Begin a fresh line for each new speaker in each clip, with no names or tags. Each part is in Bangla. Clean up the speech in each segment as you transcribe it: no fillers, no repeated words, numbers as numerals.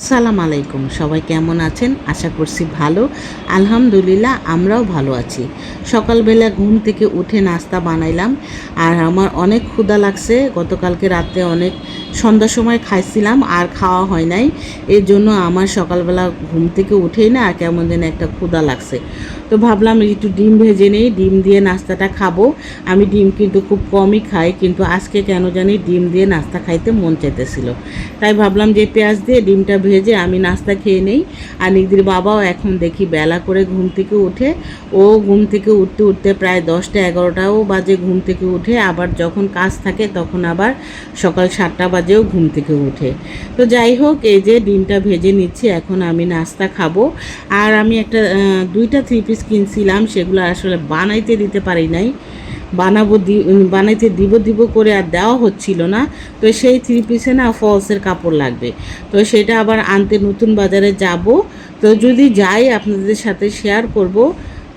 সালাম আলাইকুম, সবাই কেমন আছেন? আশা করছি ভালো। আলহামদুলিল্লাহ আমরাও ভালো আছি। সকালবেলা ঘুম থেকে উঠে নাস্তা বানাইলাম, আর আমার অনেক ক্ষুধা লাগছে। গতকালকে রাতে অনেক সন্ধ্যার সময় খাইছিলাম আর খাওয়া হয় নাই। এর জন্য আমার সকালবেলা ঘুম থেকে উঠেই না কেমন যেন একটা ক্ষুধা লাগছে। তো ভাবলাম একটু ডিম ভেজে নেই, ডিম দিয়ে নাস্তাটা খাবো। আমি ডিম কিন্তু খুব কমই খাই, কিন্তু আজকে কেন জানি ডিম দিয়ে নাস্তা খাইতে মন চাইতেছিল। তাই ভাবলাম যে পেঁয়াজ দিয়ে ডিমটা ভেজে আমি নাস্তা খেয়ে নেই। আর নিদির বাবাও এখন দেখি বেলা করে ঘুম থেকে উঠে, ও ঘুম থেকে উঠতে উঠতে প্রায় 10টা 11টাও বাজে ঘুম থেকে উঠে। আবার যখন কাজ থাকে তখন আবার সকাল 7টা বাজেও ঘুম থেকে উঠে। তো যাই হোক, এই যে ডিমটা ভেজে নিচ্ছি, এখন আমি নাস্তা খাবো। আর আমি একটা 2টা 3 পিস কিনছিলাম, সেগুলো আসলে বানাইতে দিতে পারি নাই। বানাইতে দিব করে আর দেওয়া হচ্ছিল না। তো সেই 3 পিসে না ফলসের কাপড় লাগবে, তো সেটা আবার আনতে নতুন বাজারে যাব। তো যদি যাই আপনাদের সাথে শেয়ার করব।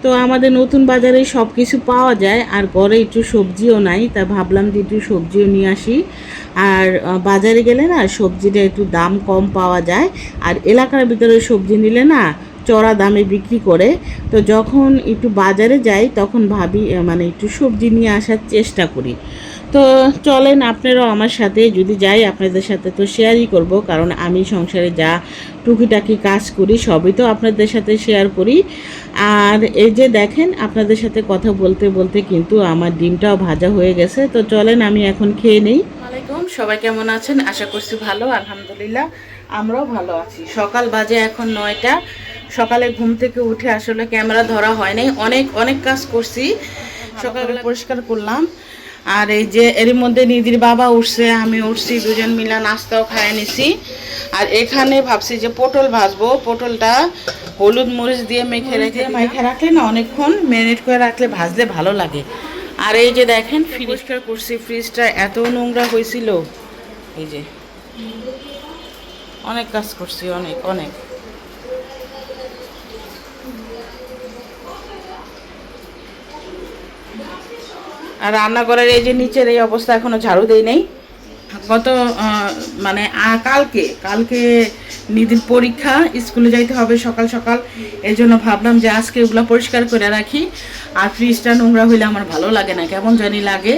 তো আমাদের নতুন বাজারে সব কিছু পাওয়া যায়, আর ঘরে একটু সবজিও নাই, তা ভাবলাম যে একটু সবজিও নিয়ে আসি। আর বাজারে গেলে না সবজিটা একটু দাম কম পাওয়া যায়, আর এলাকার ভিতরে সবজি নিলে না চড়া দামে বিক্রি করে। তো যখন একটু বাজারে যাই তখন ভাবি মানে একটু সবজি নিয়ে আসার চেষ্টা করি। তো চলেন আপনারাও আমার সাথে, যদি যাই আপনাদের সাথে তো শেয়ারই করব, কারণ আমি সংসারে যা টুকিটাকি কাজ করি সবই তো আপনাদের সাথে শেয়ার করি। আর এই যে দেখেন, আপনাদের সাথে কথা বলতে বলতে কিন্তু আমার ডিমটাও ভাজা হয়ে গেছে। তো চলেন আমি এখন খেয়ে নেই। ওয়ালাইকুম, সবাই কেমন আছেন? আশা করছি ভালো, আলহামদুলিল্লাহ আমরাও ভালো আছি। সকাল বাজে এখন 9টা। সকালে ঘুম থেকে উঠে আসলে ক্যামেরা ধরা হয় নাই, অনেক অনেক কাজ করছি। সকালবেলা পরিষ্কার করলাম, আর এই যে এর মধ্যে নিদির বাবা উঠছে, আমি উঠছি, দুজন মিলা নাস্তাও খাইয়ে নিছি। আর এখানে ভাবছি যে পটল ভাজবো। পটলটা হলুদ মরিচ দিয়ে মেখে রাখলে না অনেকক্ষণ ম্যারিনেট করে রাখলে ভাজলে ভালো লাগে। আর এই যে দেখেন পরিষ্কার করছি, ফ্রিজটা এত নোংরা হয়েছিল। এই যে অনেক কাজ করছি, অনেক অনেক। আর রান্নাঘরের এই যে নিচের এই অবস্থা, এখনো ঝাড়ু দেই নেই। গত মানে কালকে নিদির পরীক্ষা, স্কুলে যাইতে হবে সকাল সকাল। এই জন্য ভাবলাম যে আজকে ওগুলো পরিষ্কার করে রাখি। আর ফ্রিজটা নোংরা হইলে আমার ভালো লাগে না, কেমন জানি লাগে।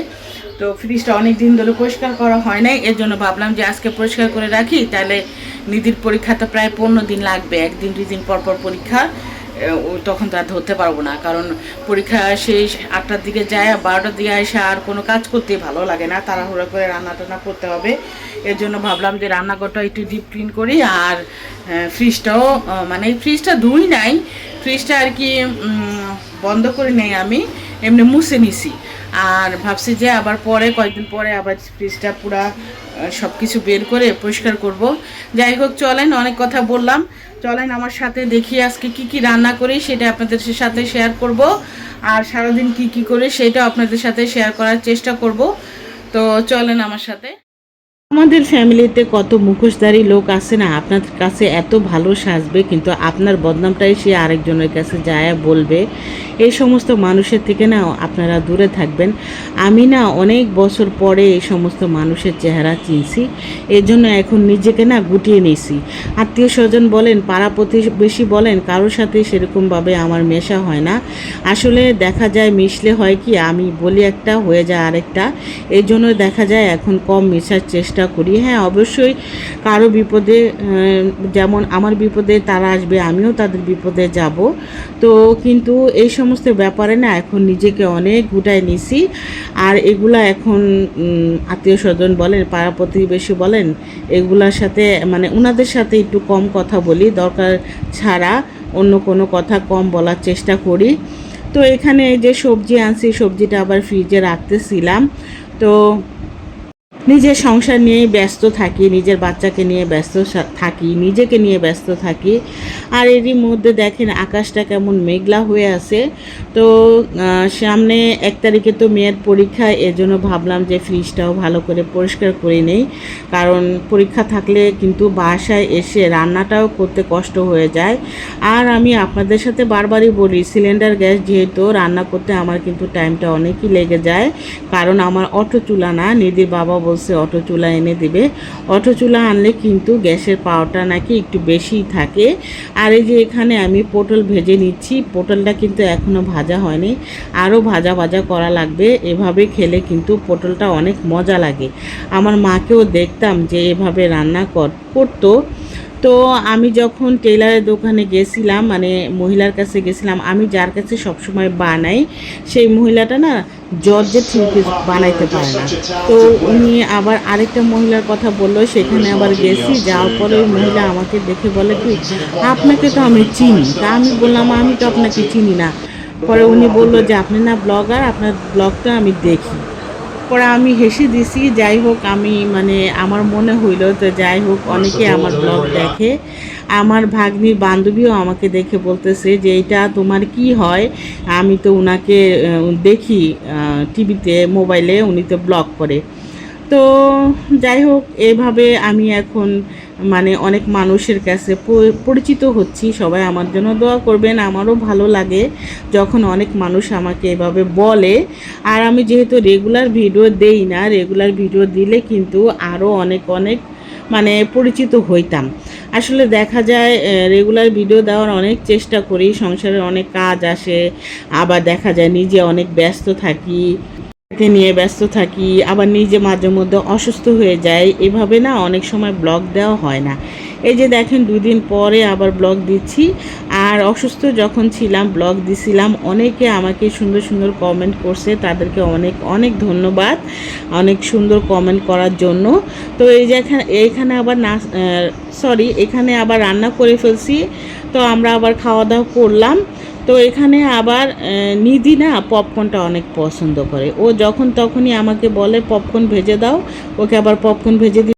তো ফ্রিজটা অনেক দিন ধরে পরিষ্কার করা হয় নাই, এর জন্য ভাবলাম যে আজকে পরিষ্কার করে রাখি। তাহলে নিদির পরীক্ষা তো প্রায় 15 দিন লাগবে, 1 দিন 2 দিন পর পর পরীক্ষা। তখন তো আর ধরতে পারবো না, কারণ পরীক্ষা সেই 8টার দিকে যায়, 12টার দিকে এসে আর কোনো কাজ করতে ভালো লাগে না, তাড়াহুড়া করে রান্না টান্না করতে হবে। এর জন্য ভাবলাম যে রান্নাঘরটা একটু ডিপ ক্লিন করি। আর ফ্রিজটাও মানে ফ্রিজটা ধুই নাই, ফ্রিজটা আর কি বন্ধ করে নেই, আমি এমনি মুছে নিছি। আর ভাবছি যে আবার পরে কয়েকদিন পরে আবার ফ্রিজটা পুরা সব কিছু বের করে পরিষ্কার করব। যাই হোক, চলেন, অনেক কথা বললাম, চলেন আমার সাথে দেখি আজকে কি কি রান্না করি সেটা আপনাদের সাথে শেয়ার করব। আর সারাদিন কি কি করি সেটা আপনাদের সাথে শেয়ার করার চেষ্টা করব। তো চলেন আমার সাথে। আমাদের ফ্যামিলিতে কত মুখোশধারী লোক আছে না, আপনার কাছে এত ভালো সাজবে কিন্তু আপনার বদনামটাই সে আরেকজনের কাছে যায় বলবে। এই সমস্ত মানুষের থেকে না আপনারা দূরে থাকবেন। আমি না অনেক বছর পরে এই সমস্ত মানুষের চেহারা চিনছি, এর জন্য এখন নিজেকে না গুটিয়ে নিয়েছি। আত্মীয় স্বজন বলেন, পাড়া প্রতিবেশী বলেন, কারোর সাথে সেরকমভাবে আমার মেশা হয় না। আসলে দেখা যায় মিশলে হয় কি, আমি বলি একটা হয়ে যায় আরেকটা। এই জন্য দেখা যায় এখন কম মেশার চেষ্টা করি। হ্যাঁ, অবশ্যই কারো বিপদে, যেমন আমার বিপদে তারা আসবে, আমিও তাদের বিপদে যাব। তো কিন্তু এই সমস্ত ব্যাপারে না এখন নিজেকে অনেক গুটায় নিছি। আর এগুলা এখন আত্মীয় স্বজন বলেন, পাড়া প্রতিবেশী বলেন, এগুলার সাথে মানে ওনাদের সাথে একটু কম কথা বলি, দরকার ছাড়া অন্য কোনো কথা কম বলার চেষ্টা করি। তো এখানে যে সবজি আনছি, সবজিটা আবার ফ্রিজে রাখতেছিলাম। তো নিজের সংসার নিয়ে ব্যস্ত থাকি, নিজের বাচ্চাকে নিয়ে ব্যস্ত থাকি, নিজেকে নিয়ে ব্যস্ত থাকি। আর এরই মধ্যে দেখেন আকাশটা কেমন মেঘলা হয়ে আছে। তো সামনে 1 তারিখে তো মেয়ের পরীক্ষা, এজন্য ভাবলাম যে ফ্রিজটাও ভালো করে পরিষ্কার করে নেই, কারণ পরীক্ষা থাকলে কিন্তু বাসায় এসে রান্নাটাও করতে কষ্ট হয়ে যায়। আর আমি আপনাদের সাথে বারবারই বলি, সিলিন্ডার গ্যাস যেহেতু রান্না করতে আমার কিন্তু টাইমটা অনেকই লেগে যায়, কারণ আমার অটো চুলা না। নিদির বাবা বলছে বলছে অটো চুলা এনে দিবে। অটো চুলা আনলে কিন্তু গ্যাসের পাওয়ারটা নাকি একটু বেশিই থাকে। আর এই যে এখানে আমি পটল ভেজে নিচ্ছি, পটলটা কিন্তু এখনও ভাজা হয়নি, আরও ভাজা ভাজা করা লাগবে। এভাবে খেলে কিন্তু পটলটা অনেক মজা লাগে। আমার মাকেও দেখতাম যে এভাবে রান্না করতো। তো আমি যখন টেলারের দোকানে গেছিলাম, মানে মহিলার কাছে গেছিলাম, আমি যার কাছে সবসময় বানাই সেই মহিলাটা না জর্জেট থ্রি পিস বানাইতে পারে না। তো উনি আবার আরেকটা মহিলার কথা বললো, সেখানে আবার গেছি, যাওয়ার পরে ওই মহিলা আমাকে দেখে বলে কি, আপনাকে তো আমি চিনি। তা আমি বললাম আমি তো আপনাকে চিনি না। পরে উনি বললো যে আপনি না ব্লগার, আপনার ব্লগটা আমি দেখি। পরে আমি হেসে দিছি। যাই হোক, আমি মানে আমার মনে হইল তো যাই হোক, অনেকে আমার ব্লগ দেখে। আমার ভাগ্নির বান্ধবীও আমাকে দেখে বলতেছে যে এটা তোমার কি হয়, আমি তো ওনাকে দেখি টিভিতে, মোবাইলে, উনি তো ব্লগ করে। তো যাই হোক, এভাবে আমি এখন মানে অনেক মানুষের কাছে পরিচিত হচ্ছি। সবাই আমার জন্য দোয়া করবেন। আমারও ভালো লাগে যখন অনেক মানুষ আমাকে এভাবে বলে। আর আমি যেহেতু রেগুলার ভিডিও দেই না, রেগুলার ভিডিও দিলে কিন্তু আরও অনেক অনেক মানে পরিচিত হইতাম। আসলে দেখা যায় রেগুলার ভিডিও দেওয়ার অনেক চেষ্টা করি, সংসারের অনেক কাজ আসে, আবার দেখা যায় নিজে অনেক ব্যস্ত থাকি, নিয়ে ব্যস্ত থাকি, আবার নিজে মাঝে মধ্যে অসুস্থ হয়ে যায়। এভাবে না অনেক সময় ব্লগ দেওয়া হয় না। এই যে দেখেন 2 দিন পরে আবার ব্লগ দিচ্ছি। আর অসুস্থ যখন ছিলাম ব্লগ দিছিলাম, অনেকে আমাকে সুন্দর সুন্দর কমেন্ট করছে, তাদেরকে অনেক অনেক ধন্যবাদ অনেক সুন্দর কমেন্ট করার জন্য। তো এই যে এইখানে আবার এখানে আবার রান্না করে ফেলছি। তো আমরা আবার খাওয়া দাওয়া করলাম। তো এখানে আবার নিধি না পপকর্নটা অনেক পছন্দ করে। ও যখন তখনই আমাকে বলে পপকর্ন ভেজে দাও, ওকে আবার পপকর্ন ভেজে দিই।